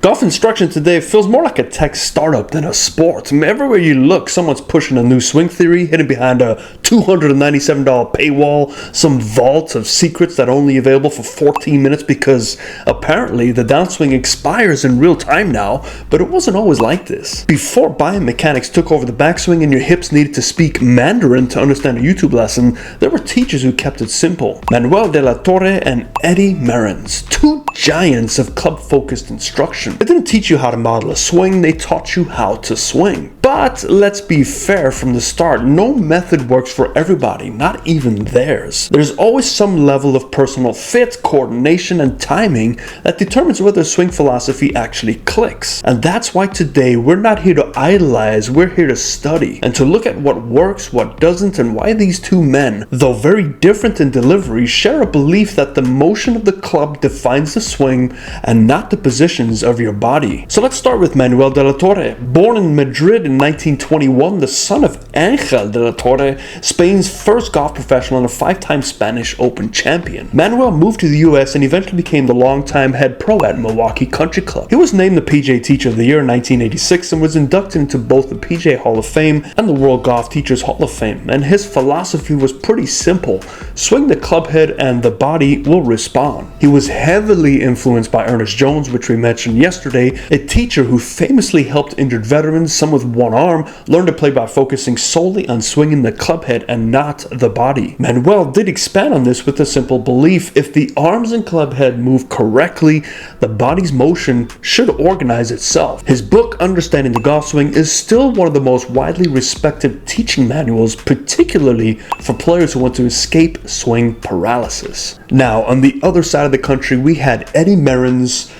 Golf instruction today feels more like a tech startup than a sport. Everywhere you look, someone's pushing a new swing theory, hidden behind a $297 paywall, some vault of secrets that are only available for 14 minutes because apparently the downswing expires in real time now, but it wasn't always like this. Before biomechanics took over the backswing and your hips needed to speak Mandarin to understand a YouTube lesson, there were teachers who kept it simple. Manuel de La Torre and Eddie Merrins, two giants of club-focused instruction. They didn't teach you how to model a swing, they taught you how to swing. But let's be fair from the start, no method works for everybody, not even theirs. There's always some level of personal fit, coordination, and timing that determines whether swing philosophy actually clicks. And that's why today we're not here to idolize, we're here to study and to look at what works, what doesn't, and why these two men, though very different in delivery, share a belief that the motion of the club defines the swing and not the positions of your body. So let's start with Manuel de La Torre. Born in Madrid in 1921, the son of Ángel de La Torre, Spain's first golf professional and a 5-time Spanish Open champion. Manuel moved to the US and eventually became the longtime head pro at Milwaukee Country Club. He was named the PGA Teacher of the Year in 1986 and was inducted into both the PGA Hall of Fame and the World Golf Teachers Hall of Fame. And his philosophy was pretty simple: swing the club head and the body will respond. He was heavily influenced by Ernest Jones, which we mentioned yesterday, a teacher who famously helped injured veterans, some with one arm, learn to play by focusing solely on swinging the club head and not the body. Manuel did expand on this with a simple belief: if the arms and club head move correctly, the body's motion should organize itself. His book, Understanding the Golf Swing, is still one of the most widely respected teaching manuals, particularly for players who want to escape swing paralysis. Now, on the other side of the country, we had Eddie Merrins,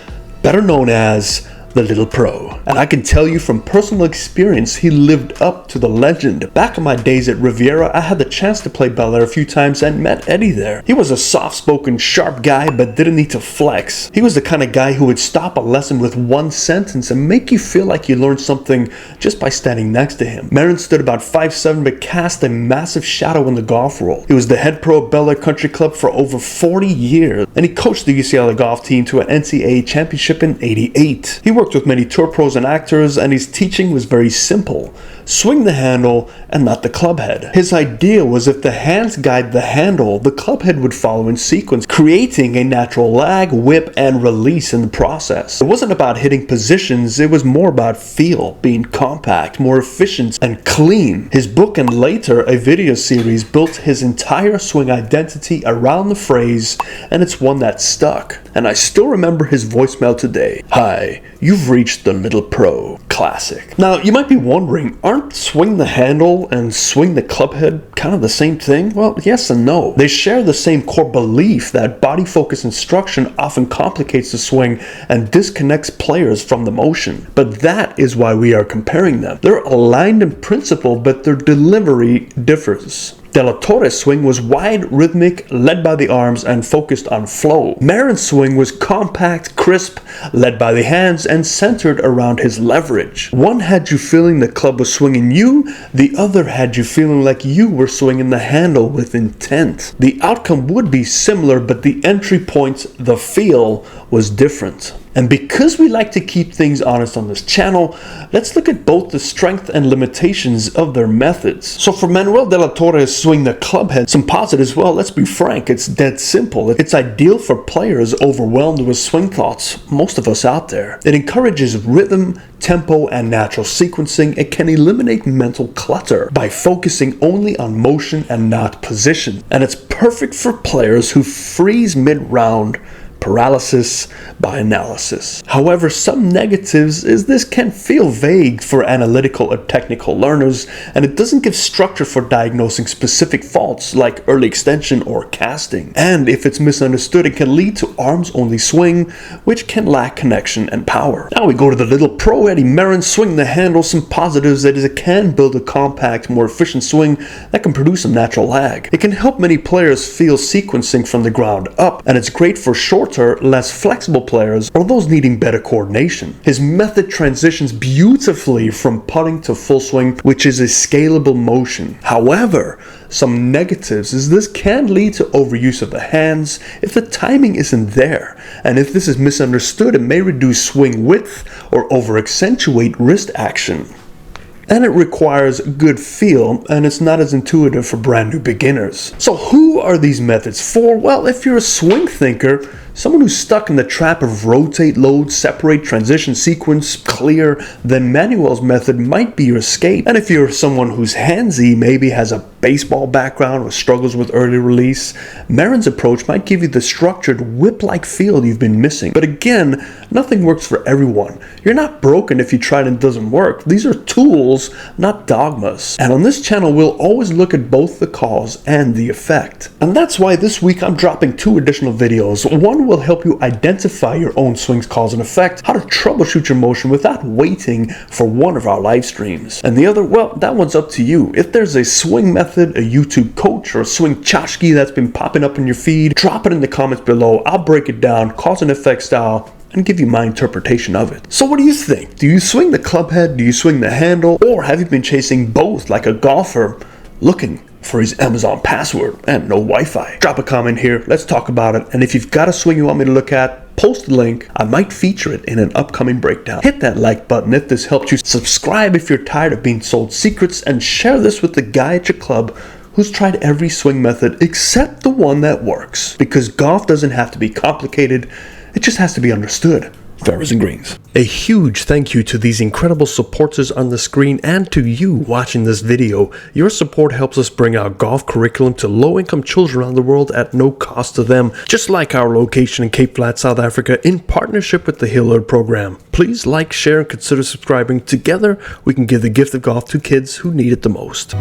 better known as the Little Pro. And I can tell you from personal experience, he lived up to the legend. Back in my days at Riviera, I had the chance to play Bel Air a few times and met Eddie there. He was a soft-spoken, sharp guy, but didn't need to flex. He was the kind of guy who would stop a lesson with one sentence and make you feel like you learned something just by standing next to him. Merrins stood about 5'7", but cast a massive shadow in the golf world. He was the head pro at Bel Air Country Club for over 40 years, and he coached the UCLA golf team to an NCAA championship in '88. He worked with many tour pros and actors, and his teaching was very simple: swing the handle and not the club head. His idea was if the hands guide the handle, the club head would follow in sequence, creating a natural lag, whip, and release in the process. It wasn't about hitting positions, it was more about feel, being compact, more efficient, and clean. His book and later a video series built his entire swing identity around the phrase, and it's one that stuck. And I still remember his voicemail today: "Hi, you've reached the Little Pro." Classic. Now, you might be wondering, aren't swing the handle and swing the club head kind of the same thing? Well, yes and no. They share the same core belief that body focus instruction often complicates the swing and disconnects players from the motion. But that is why we are comparing them. They're aligned in principle, but their delivery differs. De La Torre's swing was wide, rhythmic, led by the arms, and focused on flow. Merrins' swing was compact, crisp, led by the hands, and centered around his leverage. One had you feeling the club was swinging you, the other had you feeling like you were swinging the handle with intent. The outcome would be similar, but the entry point, the feel, was different. And because we like to keep things honest on this channel, let's look at both the strength and limitations of their methods. So for Manuel de La Torre's swing the club head, some positives. Well, let's be frank, it's dead simple. It's ideal for players overwhelmed with swing thoughts, most of us out there. It encourages rhythm, tempo, and natural sequencing. It can eliminate mental clutter by focusing only on motion and not position. And it's perfect for players who freeze mid-round, paralysis by analysis. However, some negatives is this can feel vague for analytical or technical learners, and it doesn't give structure for diagnosing specific faults like early extension or casting. And if it's misunderstood, it can lead to arms-only swing, which can lack connection and power. Now we go to the Little Pro, Eddie Merrins, swing the handle. Some positives that is it can build a compact, more efficient swing that can produce some natural lag. It can help many players feel sequencing from the ground up, and it's great for short shorter, less flexible players or those needing better coordination. His method transitions beautifully from putting to full swing, which is a scalable motion. However, some negatives is this can lead to overuse of the hands if the timing isn't there, and if this is misunderstood, it may reduce swing width or over-accentuate wrist action. And it requires good feel, and it's not as intuitive for brand new beginners. So who are these methods for? Well, if you're a swing thinker, someone who's stuck in the trap of rotate, load, separate, transition, sequence, clear, then Manuel's method might be your escape. And if you're someone who's handsy, maybe has a baseball background or struggles with early release, Merrins' approach might give you the structured whip-like feel you've been missing. But again, nothing works for everyone. You're not broken if you try and it doesn't work. These are tools, not dogmas. And on this channel, we'll always look at both the cause and the effect. And that's why this week I'm dropping 2 additional videos. One will help you identify your own swing's cause and effect, how to troubleshoot your motion without waiting for one of our live streams. And the other, well, that one's up to you. If there's a swing method, a YouTube coach, or a swing tchotchke that's been popping up in your feed, drop it in the comments below. I'll break it down, cause and effect style, and give you my interpretation of it. So what do you think? Do you swing the club head? Do you swing the handle? Or have you been chasing both like a golfer looking for his Amazon password and no Wi-Fi? Drop a comment here, let's talk about it. And if you've got a swing you want me to look at, post the link. I might feature it in an upcoming breakdown. Hit that like button if this helped you. Subscribe if you're tired of being sold secrets, and share this with the guy at your club who's tried every swing method except the one that works. Because golf doesn't have to be complicated, it just has to be understood. Fairways and greens. A huge thank you to these incredible supporters on the screen and to you watching this video. Your support helps us bring our golf curriculum to low-income children around the world at no cost to them, just like our location in Cape Flat, South Africa, in partnership with the Hillard program. Please like, share, and consider subscribing. Together, we can give the gift of golf to kids who need it the most.